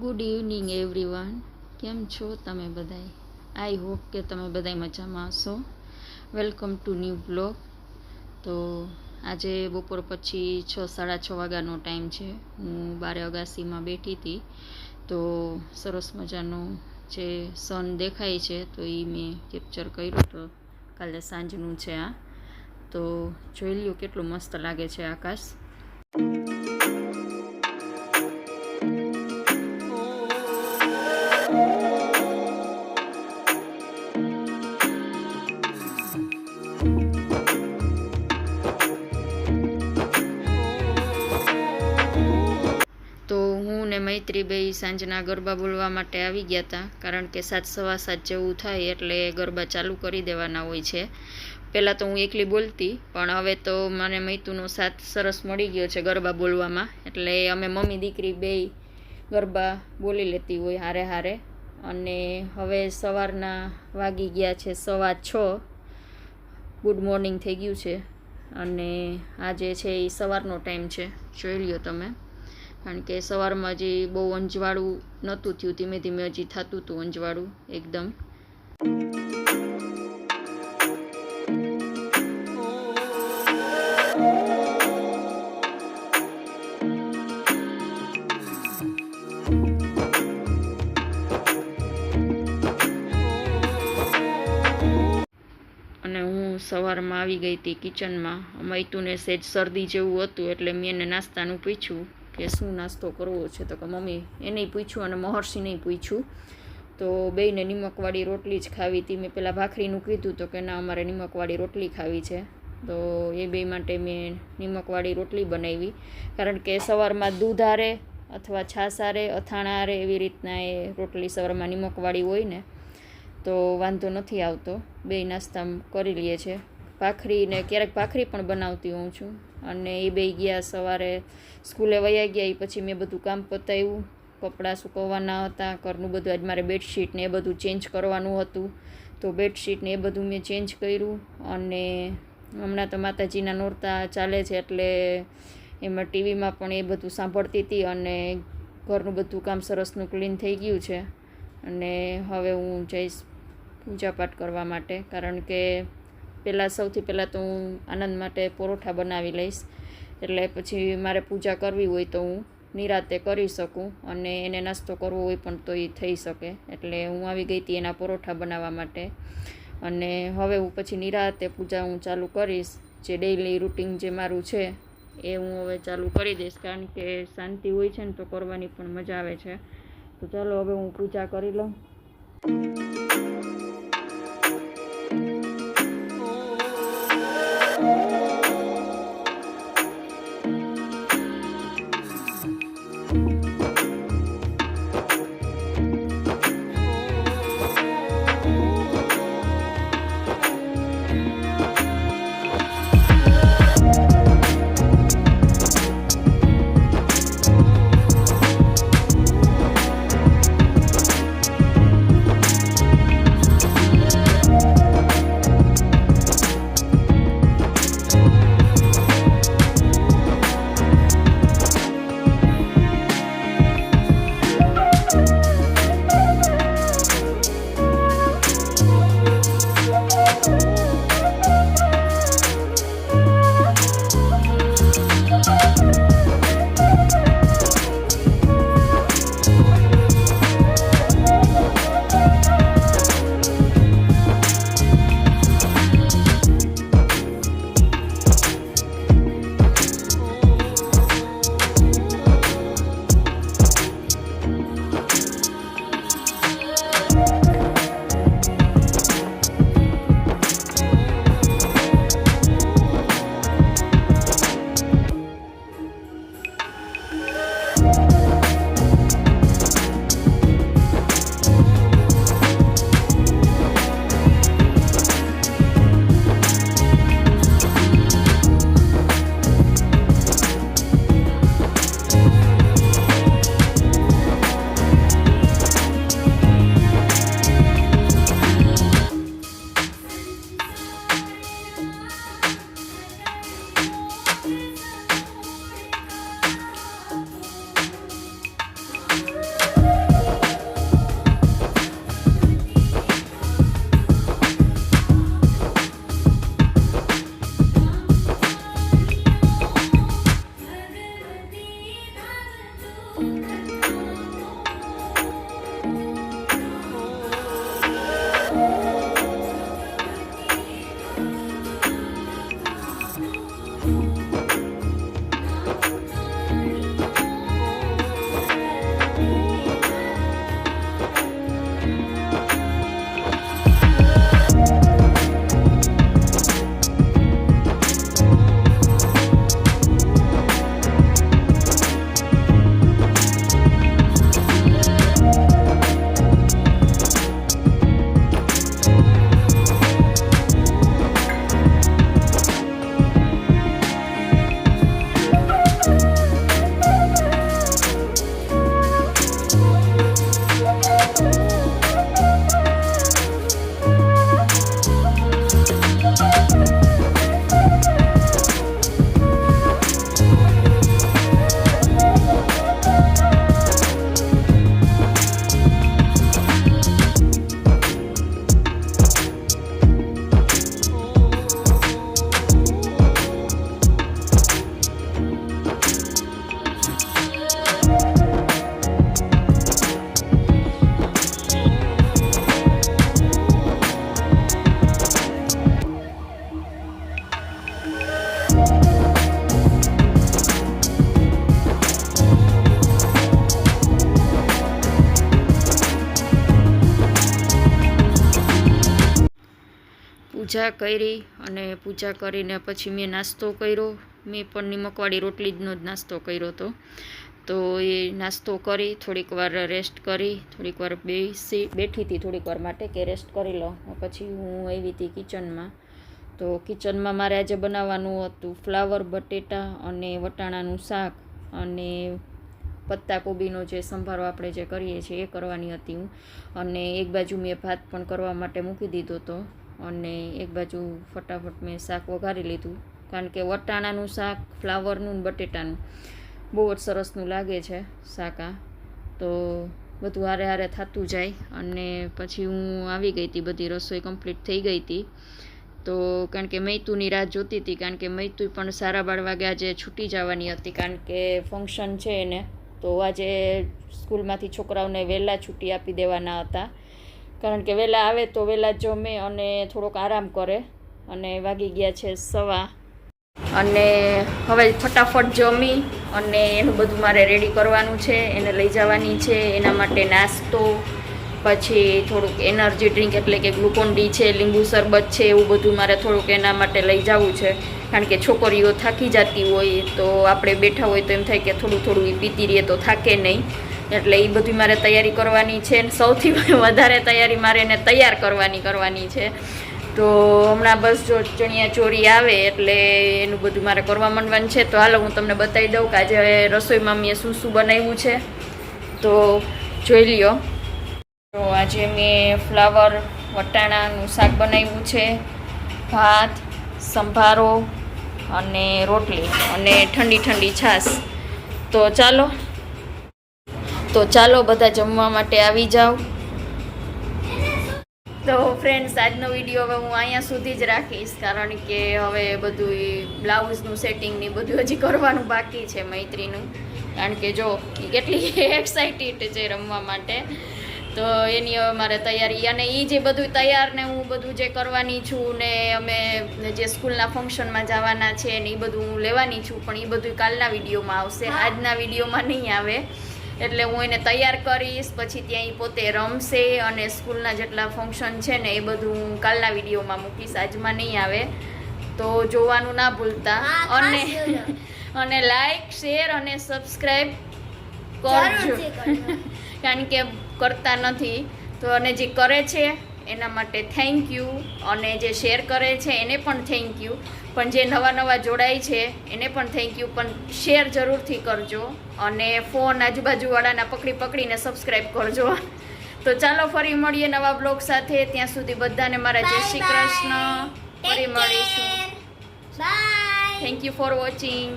Good evening everyone. કેમ છો તમે બધાય? આઈ હોપ કે તમે બધાય મજામાં હશો. Welcome to new blog. તો આજે બપોર પછી 6-6:30 વાગ્યાનો ટાઈમ છે. હું બારે અગાસીમાં બેઠી હતી તો સરસ મજાનું જે સન દેખાય છે તો એ મેં કેપ્ચર કર્યું. તો કાલે સાંજનું છે આ. તો જોઈ લ્યો કેટલું મસ્ત લાગે છે આકાશ. તો હું ને મૈત્રી બે સાંજના ગરબા બોલવા માટે આવી ગયા હતા, કારણ કે 7:15 જેવું થાય એટલે ગરબા ચાલુ કરી દેવાના હોય છે. પહેલાં તો હું એકલી બોલતી, પણ હવે તો મને મૈતુનો સાથ સરસ મળી ગયો છે ગરબા બોલવામાં, એટલે અમે મમ્મી દીકરી બે ગરબા બોલી લેતી હોય હારે હારે. અને હવે સવારના વાગી ગયા છે 6:15. ગુડ મોર્નિંગ થઈ ગયું છે. અને આજે છે એ સવારનો ટાઈમ છે, જોઈ લ્યો તમે. કારણ કે સવારમાં હજી બહુ અંજવાળું નહોતું થયું, ધીમે ધીમે હજી થતું હતું અંજવાળું એકદમ. અને હું સવારમાં આવી ગઈ હતી કિચનમાં. મૈતુને સહેજ શરદી જેવું હતું એટલે મેં એને નાસ્તાનું પૂછ્યું કે શું નાસ્તો કરવો છે. તો કે મમ્મી એને પૂછ્યું અને મહર્ષિને પૂછ્યું. તો બેયને નિમકવાળી રોટલી જ ખાવી હતી. મેં પહેલાં ભાખરીનું કીધું તો કે ના, અમારે નિમકવાળી રોટલી ખાવી છે. તો એ બે માટે મેં નિમકવાળી રોટલી બનાવી, કારણ કે સવારમાં દૂધ આરે અથવા છાશ આરે, અથાણા આરે એવી રીતના એ રોટલી સવારમાં નિમકવાળી હોય ને તો વાંધો નથી આવતો. બે નાસ્તા કરી લઈએ છે. ભાખરીને ક્યારેક ભાખરી પણ બનાવતી હોઉં છું. અને એ બે ગયા સવારે સ્કૂલે વયા ગયા. એ પછી મેં બધું કામ પતાવ્યું. કપડાં સૂકવવાના હતા, ઘરનું બધું. આજ મારે બેડશીટ ને એ બધું ચેન્જ કરવાનું હતું, તો બેડશીટ ને એ બધું મેં ચેન્જ કર્યું. અને હમણાં તો માતાજીના નોરતા ચાલે છે એટલે એમાં ટીવીમાં પણ એ બધું સાંભળતી હતી. અને ઘરનું બધું કામ સરસનું ક્લીન થઈ ગયું છે. અને હવે હું જઈશ પૂજાપાઠ કરવા માટે, કારણ કે સૌથી પહેલાં તો હું આનંદ માટે પરોઠા બનાવી લઈશ, એટલે પછી મારે પૂજા કરવી હોય તો હું નિરાતે કરી શકું, અને એને નાસ્તો કરવો હોય પણ તો એ થઈ શકે. એટલે હું આવી ગઈ હતી એના પરોઠા બનાવવા માટે. અને હવે હું પછી નિરાતે પૂજા હું ચાલુ કરીશ. જે ડેઈલી રૂટિન જે મારું છે એ હું હવે ચાલુ કરી દઈશ, કારણ કે શાંતિ હોય છે ને તો કરવાની પણ મજા આવે છે. તો ચાલો હવે હું પૂજા કરી લઉં. પૂજા કરી અને પૂજા કરીને પછી મેં નાસ્તો કર્યો. મેં પણ નિમકવાળી રોટલી જ નાસ્તો કર્યો હતો. તો એ નાસ્તો કરી થોડીક વાર રેસ્ટ કરી, થોડીક વાર બેઠી હતી થોડીક વાર માટે કે રેસ્ટ કરી લો. પછી હું આવી હતી કિચનમાં. તો કિચનમાં મારે આજે બનાવવાનું હતું ફ્લાવર બટેટા અને વટાણાનું શાક અને પત્તાકોબીનો જે સંભારો આપણે જે કરીએ છીએ એ કરવાની હતી હું. અને એક બાજુ મેં ભાત પણ કરવા માટે મૂકી દીધો હતો અને એક બાજુ ફટાફટ મેં શાક વઘારી લીધું. કારણ કે વટાણાનું શાક, ફ્લાવરનું બટેટાનું બહુ જ સરસનું લાગે છે શાકા. તો બધું હારે હારે થતું જાય. અને પછી હું આવી ગઈ હતી, બધી રસોઈ કમ્પ્લીટ થઈ ગઈ હતી. તો કારણ કે મૈતુની રાહ જોતી હતી, કારણ કે મૈતુ પણ 12:30 વાગે આજે છૂટી જવાની હતી, કારણ કે ફંક્શન છે એને. તો આજે સ્કૂલમાંથી છોકરાઓને વહેલા છૂટી આપી દેવાના હતા, કારણ કે વહેલા આવે તો વહેલા જમે અને થોડોક આરામ કરે. અને વાગી ગયા છે 1:15 અને હવે ફટાફટ જમી અને એનું બધું મારે રેડી કરવાનું છે. એને લઈ જવાની છે, એના માટે નાસ્તો, પછી થોડુંક એનર્જી ડ્રિંક એટલે કે ગ્લુકોન ડી છે, લીંબુ શરબત છે, એવું બધું મારે થોડુંક એના માટે લઈ જવું છે. કારણ કે છોકરીઓ થાકી જતી હોય તો આપણે બેઠા હોય તો એમ થાય કે થોડું થોડું એ પીતી રહીએ તો થાકે નહીં. એટલે એ બધી મારે તૈયારી કરવાની છે. સૌથી વધારે તૈયારી મારે એને તૈયાર કરવાની છે. તો હમણાં બસ જો ચણિયા ચોરી આવે એટલે એનું બધું મારે કરવા માંડવાનું છે. તો હાલો હું તમને બતાવી દઉં કે આજે રસોઈમાં મેં શું શું બનાવ્યું છે, તો જોઈ લ્યો. તો આજે મેં ફ્લાવર વટાણાનું શાક બનાવ્યું છે, ભાત, સંભારો અને રોટલી અને ઠંડી ઠંડી છાશ. તો ચાલો બધા જમવા માટે આવી જાઓ. તો ફ્રેન્ડ્સ, આજનો વિડીયો હવે હું અહીંયા સુધી જ રાખીશ, કારણ કે હવે બધું બ્લાઉઝનું સેટિંગની બધું હજી કરવાનું બાકી છે મૈત્રીનું. કારણ કે જો એ કેટલી એક્સાઇટેડ છે રમવા માટે. તો એની હવે મારે તૈયારી, અને એ જે બધું તૈયાર ને હું બધું જે કરવાની છું ને અમે જે સ્કૂલના ફંક્શનમાં જવાના છે ને એ બધું હું લેવાની છું, પણ એ બધું કાલના વિડીયોમાં આવશે, આજના વિડીયોમાં નહીં આવે. એટલે હું એને તૈયાર કરીશ, પછી ત્યાં એ પોતે રમશે અને સ્કૂલના જેટલા ફંક્શન છે ને એ બધું હું કાલના વિડીયોમાં મૂકીશ, આજમાં નહીં આવે. તો જોવાનું ના ભૂલતા અને લાઈક, શેર અને સબસ્ક્રાઈબ કરજો. કારણ કે કરતા નથી. તો અને જે કરે છે એના માટે થેન્ક યુ, અને જે શેર કરે છે એને પણ થેન્ક યુ, પણ જે નવા જોડાય છે એને પણ થેન્ક યુ. પણ શેર જરૂરથી કરજો અને ફોન આજુબાજુવાળાના પકડીને સબસ્ક્રાઈબ કરજો. તો ચાલો ફરી મળીએ નવા બ્લોગ સાથે. ત્યાં સુધી બધાને મારા જય શ્રી કૃષ્ણ. ફરી મળીશું. Thank you for watching.